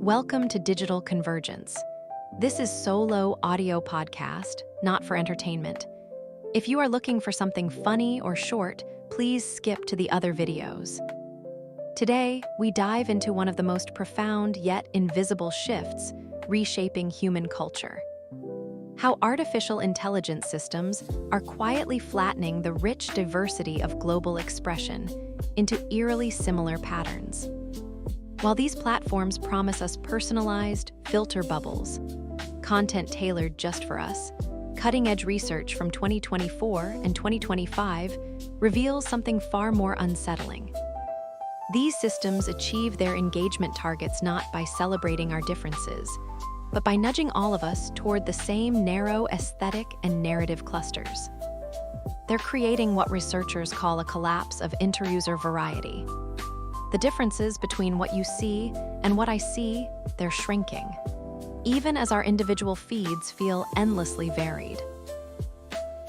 Welcome to Digital Convergence. This is solo audio podcast, not for entertainment. If you are looking for something funny or short, please skip to the other videos. Today, we dive into one of the most profound yet invisible shifts, reshaping human culture. How artificial intelligence systems are quietly flattening the rich diversity of global expression into eerily similar patterns. While these platforms promise us personalized, filter bubbles, content tailored just for us, cutting-edge research from 2024 and 2025 reveals something far more unsettling. These systems achieve their engagement targets not by celebrating our differences, but by nudging all of us toward the same narrow aesthetic and narrative clusters. They're creating what researchers call a collapse of interuser variety. The differences between what you see and what I see, they're shrinking, even as our individual feeds feel endlessly varied.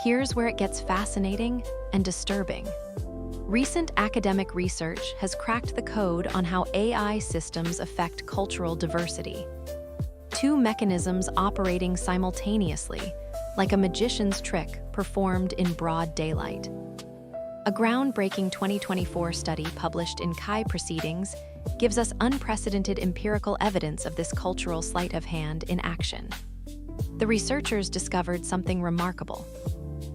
Here's where it gets fascinating and disturbing. Recent academic research has cracked the code on how AI systems affect cultural diversity. Two mechanisms operating simultaneously, like a magician's trick performed in broad daylight. A groundbreaking 2024 study published in Kaede Proceedings gives us unprecedented empirical evidence of this cultural sleight of hand in action. The researchers discovered something remarkable.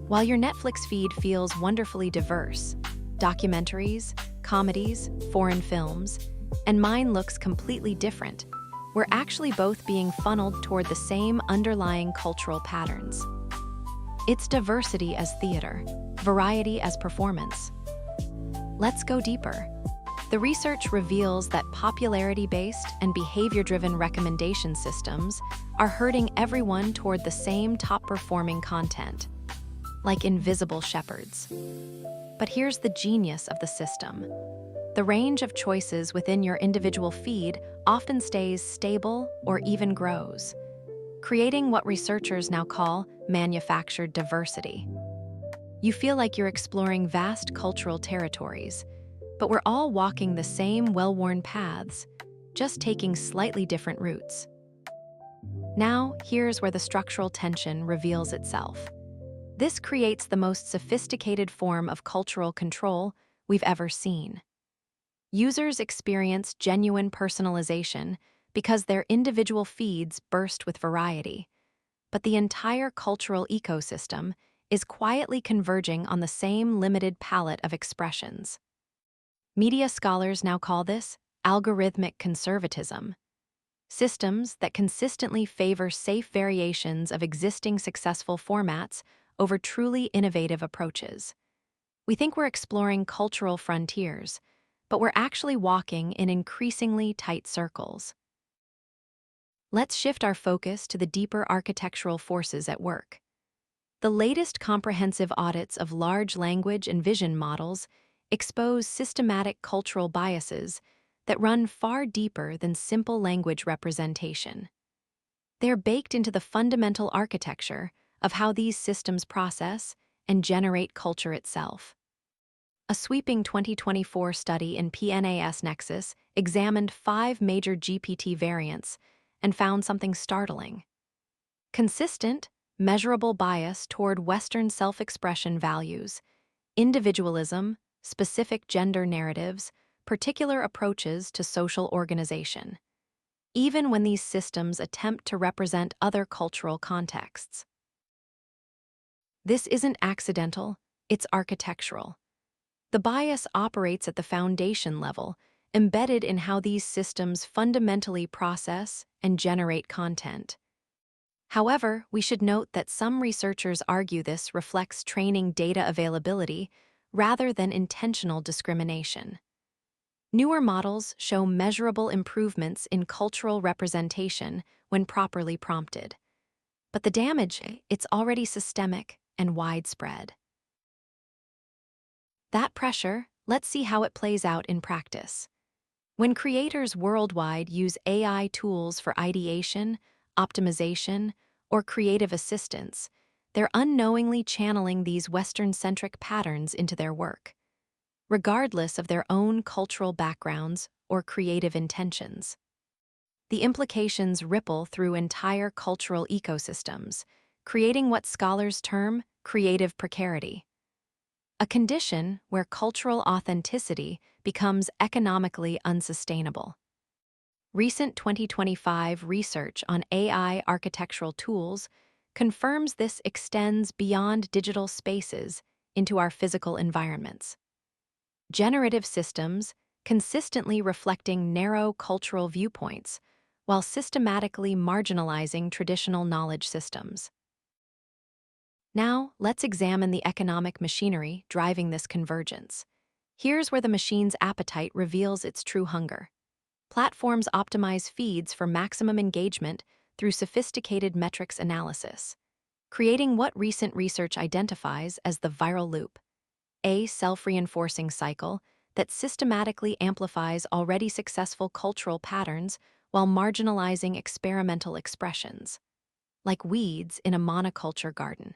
While your Netflix feed feels wonderfully diverse, documentaries, comedies, foreign films, and mine looks completely different, we're actually both being funneled toward the same underlying cultural patterns. It's diversity as theater, variety as performance. Let's go deeper. The research reveals that popularity-based and behavior-driven recommendation systems are herding everyone toward the same top-performing content, like invisible shepherds. But here's the genius of the system. The range of choices within your individual feed often stays stable or even grows, creating what researchers now call manufactured diversity. You feel like you're exploring vast cultural territories, but we're all walking the same well-worn paths, just taking slightly different routes. Now, here's where the structural tension reveals itself. This creates the most sophisticated form of cultural control we've ever seen. Users experience genuine personalization because their individual feeds burst with variety, but the entire cultural ecosystem is quietly converging on the same limited palette of expressions. Media scholars now call this algorithmic conservatism. Systems that consistently favor safe variations of existing successful formats over truly innovative approaches. We think we're exploring cultural frontiers, but we're actually walking in increasingly tight circles. Let's shift our focus to the deeper architectural forces at work. The latest comprehensive audits of large language and vision models expose systematic cultural biases that run far deeper than simple language representation. They're baked into the fundamental architecture of how these systems process and generate culture itself. A sweeping 2024 study in PNAS Nexus examined 5 major GPT variants and found something startling. Consistent, measurable bias toward Western self-expression values, individualism, specific gender narratives, particular approaches to social organization, even when these systems attempt to represent other cultural contexts. This isn't accidental, it's architectural. The bias operates at the foundation level, embedded in how these systems fundamentally process and generate content. However, we should note that some researchers argue this reflects training data availability rather than intentional discrimination. Newer models show measurable improvements in cultural representation when properly prompted. But the damage, it's already systemic and widespread. That pressure, let's see how it plays out in practice. When creators worldwide use AI tools for ideation, optimization, or creative assistance, they're unknowingly channeling these Western-centric patterns into their work, regardless of their own cultural backgrounds or creative intentions. The implications ripple through entire cultural ecosystems, creating what scholars term creative precarity, a condition where cultural authenticity becomes economically unsustainable. Recent 2025 research on AI architectural tools confirms this extends beyond digital spaces into our physical environments. Generative systems consistently reflecting narrow cultural viewpoints while systematically marginalizing traditional knowledge systems. Now, let's examine the economic machinery driving this convergence. Here's where the machine's appetite reveals its true hunger. Platforms optimize feeds for maximum engagement through sophisticated metrics analysis, creating what recent research identifies as the viral loop, a self-reinforcing cycle that systematically amplifies already successful cultural patterns while marginalizing experimental expressions, like weeds in a monoculture garden.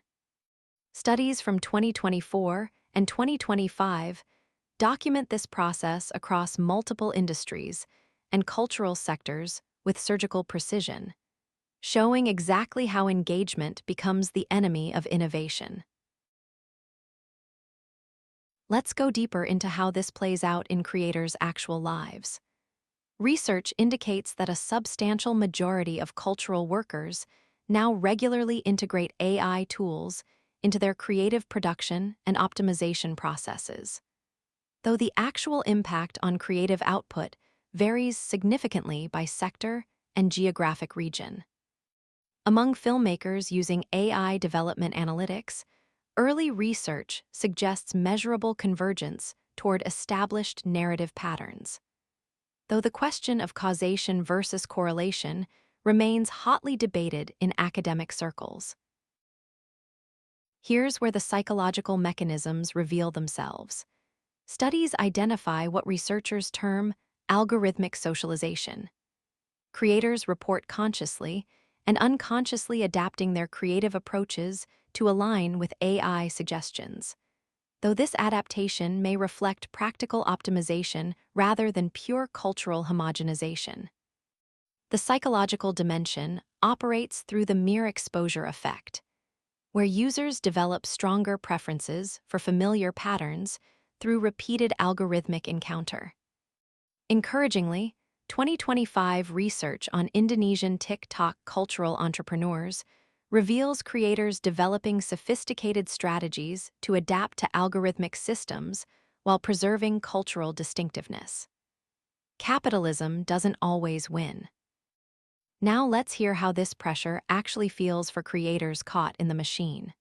Studies from 2024 and 2025 document this process across multiple industries and cultural sectors with surgical precision, showing exactly how engagement becomes the enemy of innovation. Let's go deeper into how this plays out in creators' actual lives. Research indicates that a substantial majority of cultural workers now regularly integrate AI tools into their creative production and optimization processes, though the actual impact on creative output varies significantly by sector and geographic region. Among filmmakers using AI development analytics, early research suggests measurable convergence toward established narrative patterns, though the question of causation versus correlation remains hotly debated in academic circles. Here's where the psychological mechanisms reveal themselves. Studies identify what researchers term algorithmic socialization. Creators report consciously and unconsciously adapting their creative approaches to align with AI suggestions, though this adaptation may reflect practical optimization rather than pure cultural homogenization. The psychological dimension operates through the mere exposure effect, where users develop stronger preferences for familiar patterns through repeated algorithmic encounter. Encouragingly, 2025 research on Indonesian TikTok cultural entrepreneurs reveals creators developing sophisticated strategies to adapt to algorithmic systems while preserving cultural distinctiveness. Capitalism doesn't always win. Now let's hear how this pressure actually feels for creators caught in the machine.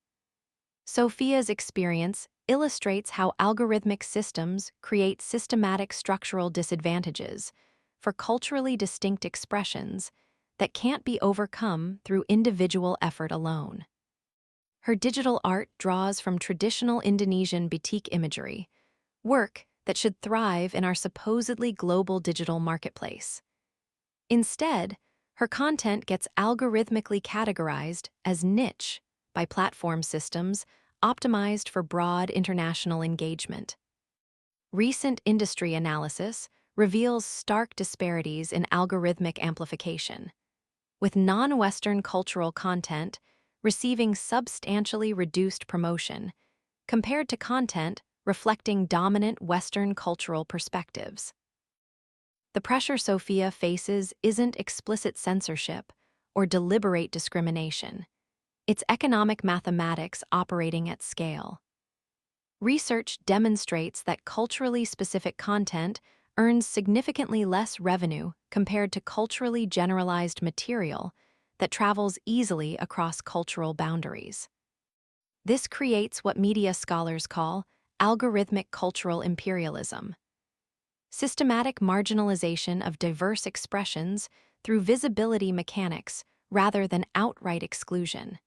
Sophia's experience illustrates how algorithmic systems create systematic structural disadvantages for culturally distinct expressions that can't be overcome through individual effort alone. Her digital art draws from traditional Indonesian batik imagery, work that should thrive in our supposedly global digital marketplace. Instead, her content gets algorithmically categorized as niche by platform systems optimized for broad international engagement. Recent industry analysis reveals stark disparities in algorithmic amplification, with non-Western cultural content receiving substantially reduced promotion compared to content reflecting dominant Western cultural perspectives. The pressure Sophia faces isn't explicit censorship or deliberate discrimination. It's economic mathematics operating at scale. Research demonstrates that culturally specific content earns significantly less revenue compared to culturally generalized material that travels easily across cultural boundaries. This creates what media scholars call algorithmic cultural imperialism, systematic marginalization of diverse expressions through visibility mechanics rather than outright exclusion.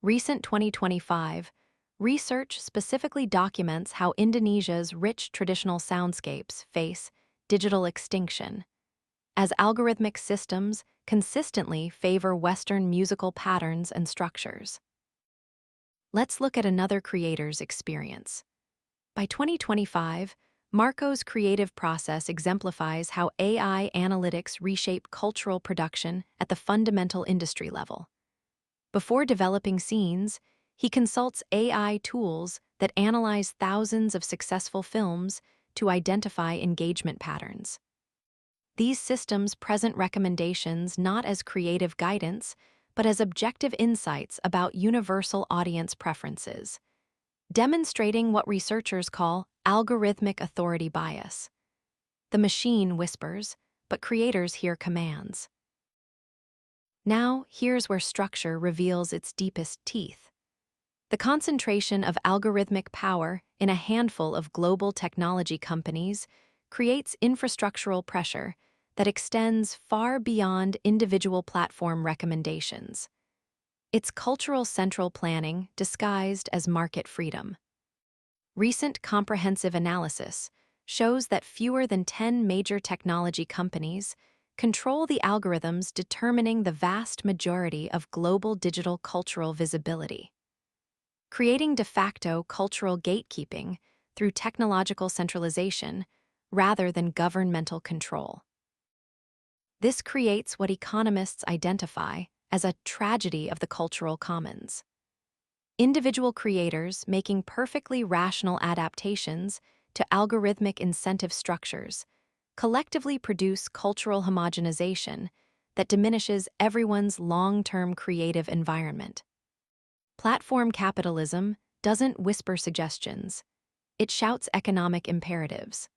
Recent 2025 research specifically documents how Indonesia's rich traditional soundscapes face digital extinction, as algorithmic systems consistently favor Western musical patterns and structures. Let's look at another creator's experience. By 2025, Marco's creative process exemplifies how AI analytics reshape cultural production at the fundamental industry level. Before developing scenes, he consults AI tools that analyze thousands of successful films to identify engagement patterns. These systems present recommendations not as creative guidance, but as objective insights about universal audience preferences, demonstrating what researchers call algorithmic authority bias. The machine whispers, but creators hear commands. Now, here's where structure reveals its deepest teeth. The concentration of algorithmic power in a handful of global technology companies creates infrastructural pressure that extends far beyond individual platform recommendations. It's cultural central planning disguised as market freedom. Recent comprehensive analysis shows that fewer than 10 major technology companies control the algorithms determining the vast majority of global digital cultural visibility, creating de facto cultural gatekeeping through technological centralization rather than governmental control. This creates what economists identify as a tragedy of the cultural commons. Individual creators making perfectly rational adaptations to algorithmic incentive structures collectively produce cultural homogenization that diminishes everyone's long-term creative environment. Platform capitalism doesn't whisper suggestions, it shouts economic imperatives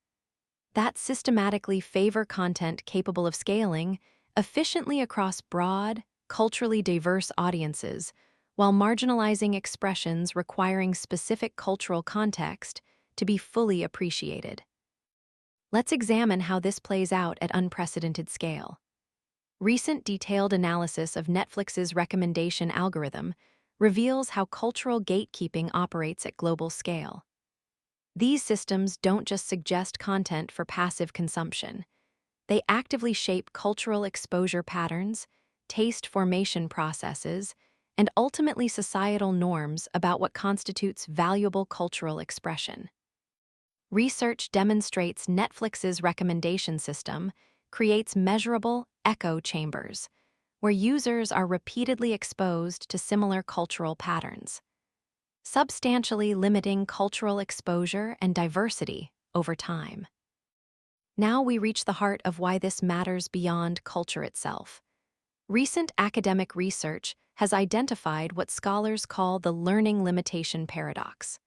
that systematically favor content capable of scaling efficiently across broad, culturally diverse audiences, while marginalizing expressions requiring specific cultural context to be fully appreciated. Let's examine how this plays out at unprecedented scale. Recent detailed analysis of Netflix's recommendation algorithm reveals how cultural gatekeeping operates at global scale. These systems don't just suggest content for passive consumption. They actively shape cultural exposure patterns, taste formation processes, and ultimately societal norms about what constitutes valuable cultural expression. Research demonstrates Netflix's recommendation system creates measurable echo chambers, where users are repeatedly exposed to similar cultural patterns, substantially limiting cultural exposure and diversity over time. Now we reach the heart of why this matters beyond culture itself. Recent academic research has identified what scholars call the learning limitation paradox,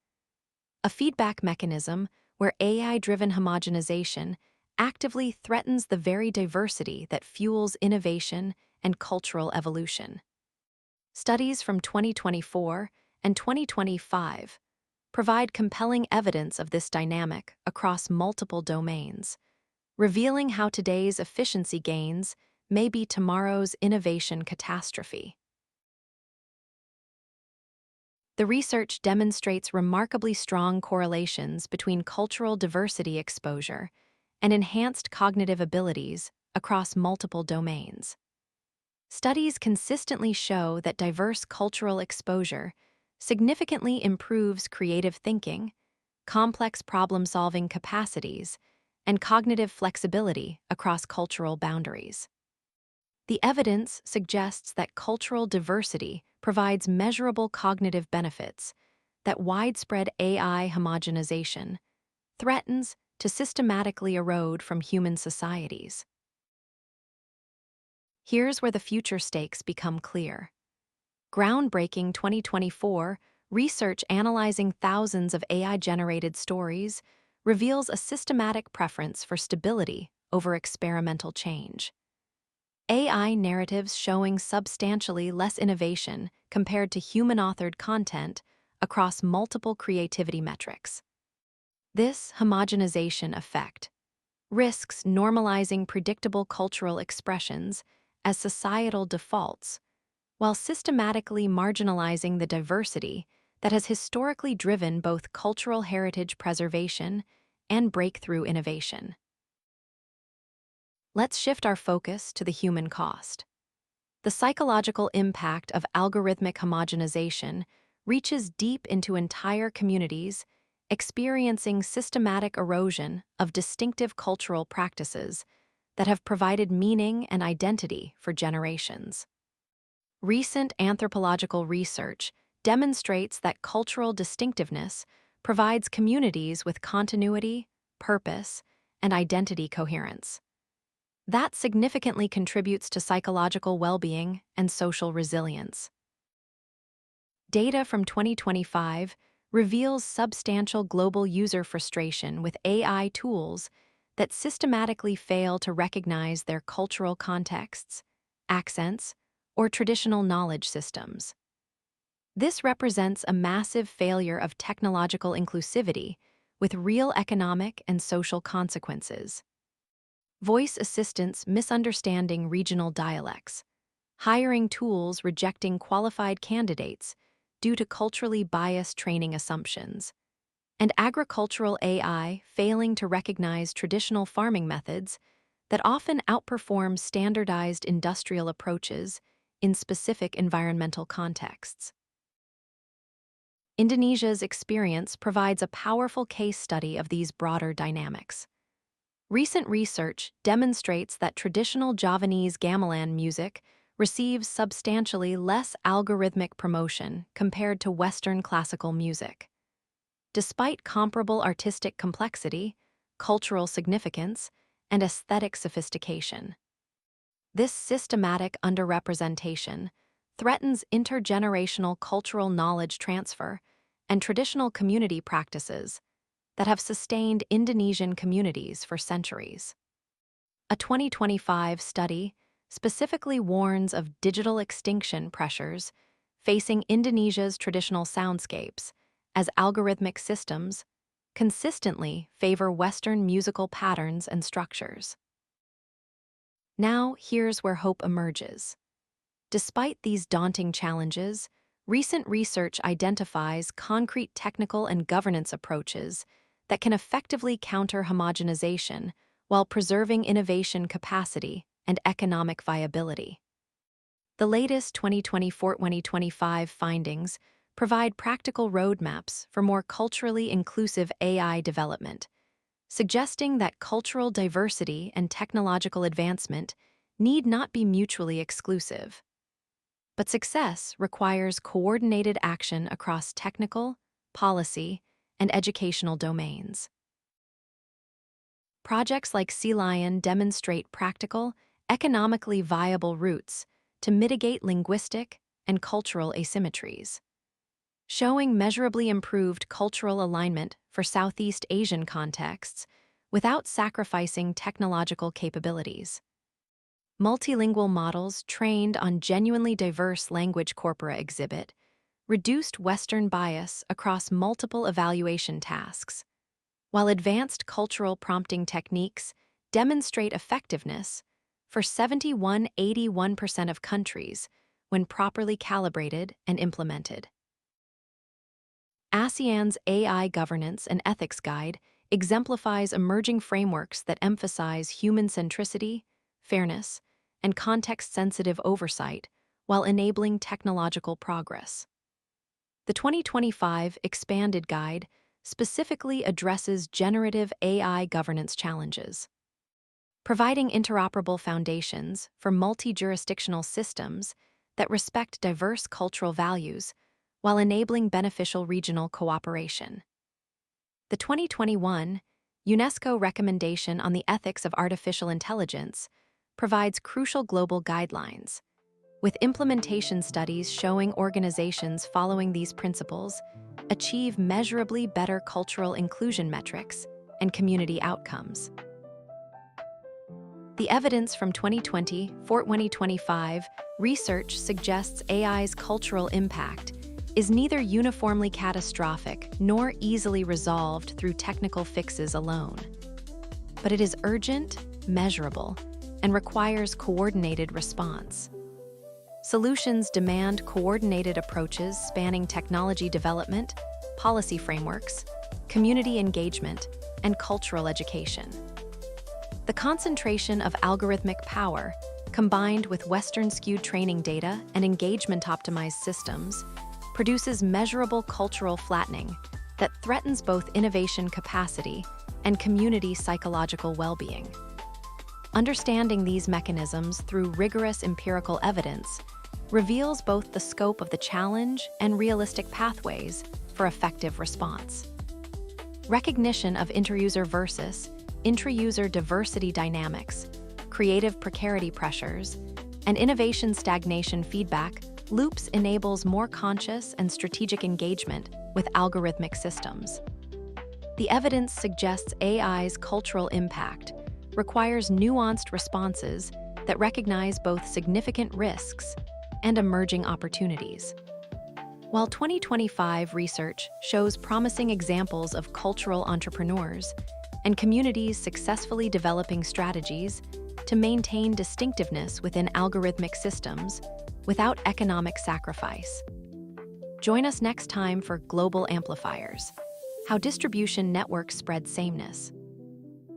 a feedback mechanism where AI-driven homogenization actively threatens the very diversity that fuels innovation and cultural evolution. Studies from 2024 and 2025 provide compelling evidence of this dynamic across multiple domains, revealing how today's efficiency gains may be tomorrow's innovation catastrophe. The research demonstrates remarkably strong correlations between cultural diversity exposure and enhanced cognitive abilities across multiple domains. Studies consistently show that diverse cultural exposure significantly improves creative thinking, complex problem-solving capacities, and cognitive flexibility across cultural boundaries. The evidence suggests that cultural diversity provides measurable cognitive benefits, that widespread AI homogenization threatens to systematically erode from human societies. Here's where the future stakes become clear. Groundbreaking 2024 research analyzing thousands of AI-generated stories reveals a systematic preference for stability over experimental change. AI narratives showing substantially less innovation compared to human-authored content across multiple creativity metrics. This homogenization effect risks normalizing predictable cultural expressions as societal defaults, while systematically marginalizing the diversity that has historically driven both cultural heritage preservation and breakthrough innovation. Let's shift our focus to the human cost. The psychological impact of algorithmic homogenization reaches deep into entire communities experiencing systematic erosion of distinctive cultural practices that have provided meaning and identity for generations. Recent anthropological research demonstrates that cultural distinctiveness provides communities with continuity, purpose, and identity coherence. That significantly contributes to psychological well-being and social resilience. Data from 2025 reveals substantial global user frustration with AI tools that systematically fail to recognize their cultural contexts, accents, or traditional knowledge systems. This represents a massive failure of technological inclusivity with real economic and social consequences. Voice assistants misunderstanding regional dialects, hiring tools rejecting qualified candidates due to culturally biased training assumptions, and agricultural AI failing to recognize traditional farming methods that often outperform standardized industrial approaches in specific environmental contexts. Indonesia's experience provides a powerful case study of these broader dynamics. Recent research demonstrates that traditional Javanese gamelan music receives substantially less algorithmic promotion compared to Western classical music. Despite comparable artistic complexity, cultural significance, and aesthetic sophistication. This systematic underrepresentation threatens intergenerational cultural knowledge transfer and traditional community practices that have sustained Indonesian communities for centuries. A 2025 study specifically warns of digital extinction pressures facing Indonesia's traditional soundscapes as algorithmic systems consistently favor Western musical patterns and structures. Now, here's where hope emerges. Despite these daunting challenges, recent research identifies concrete technical and governance approaches that can effectively counter homogenization while preserving innovation capacity and economic viability. The latest 2024-2025 findings provide practical roadmaps for more culturally inclusive AI development, suggesting that cultural diversity and technological advancement need not be mutually exclusive. But success requires coordinated action across technical, policy, and educational domains. Projects like Sea Lion demonstrate practical, economically viable routes to mitigate linguistic and cultural asymmetries, showing measurably improved cultural alignment for Southeast Asian contexts without sacrificing technological capabilities. Multilingual models trained on genuinely diverse language corpora exhibit reduced Western bias across multiple evaluation tasks, while advanced cultural prompting techniques demonstrate effectiveness for 71–81% of countries when properly calibrated and implemented. ASEAN's AI Governance and Ethics Guide exemplifies emerging frameworks that emphasize human centricity, fairness, and context-sensitive oversight while enabling technological progress. The 2025 Expanded Guide specifically addresses generative AI governance challenges, providing interoperable foundations for multi-jurisdictional systems that respect diverse cultural values while enabling beneficial regional cooperation. The 2021 UNESCO Recommendation on the Ethics of Artificial Intelligence provides crucial global guidelines, with implementation studies showing organizations following these principles achieve measurably better cultural inclusion metrics and community outcomes. The evidence from 2020–2025 research suggests AI's cultural impact is neither uniformly catastrophic nor easily resolved through technical fixes alone. But it is urgent, measurable, and requires coordinated response. Solutions demand coordinated approaches spanning technology development, policy frameworks, community engagement, and cultural education. The concentration of algorithmic power, combined with Western-skewed training data and engagement-optimized systems, produces measurable cultural flattening that threatens both innovation capacity and community psychological well-being. Understanding these mechanisms through rigorous empirical evidence reveals both the scope of the challenge and realistic pathways for effective response. Recognition of interuser versus intra-user diversity dynamics, creative precarity pressures, and innovation stagnation feedback loops enables more conscious and strategic engagement with algorithmic systems. The evidence suggests AI's cultural impact requires nuanced responses that recognize both significant risks and emerging opportunities. While 2025 research shows promising examples of cultural entrepreneurs and communities successfully developing strategies to maintain distinctiveness within algorithmic systems without economic sacrifice. Join us next time for Global Amplifiers: How Distribution Networks Spread Sameness.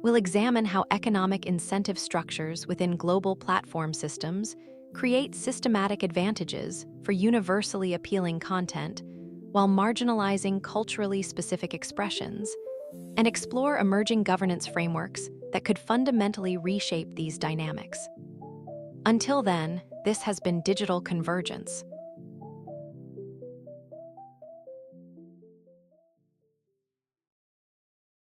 We'll examine how economic incentive structures within global platform systems create systematic advantages for universally appealing content while marginalizing culturally specific expressions, and explore emerging governance frameworks that could fundamentally reshape these dynamics. Until then, this has been Digital Convergence.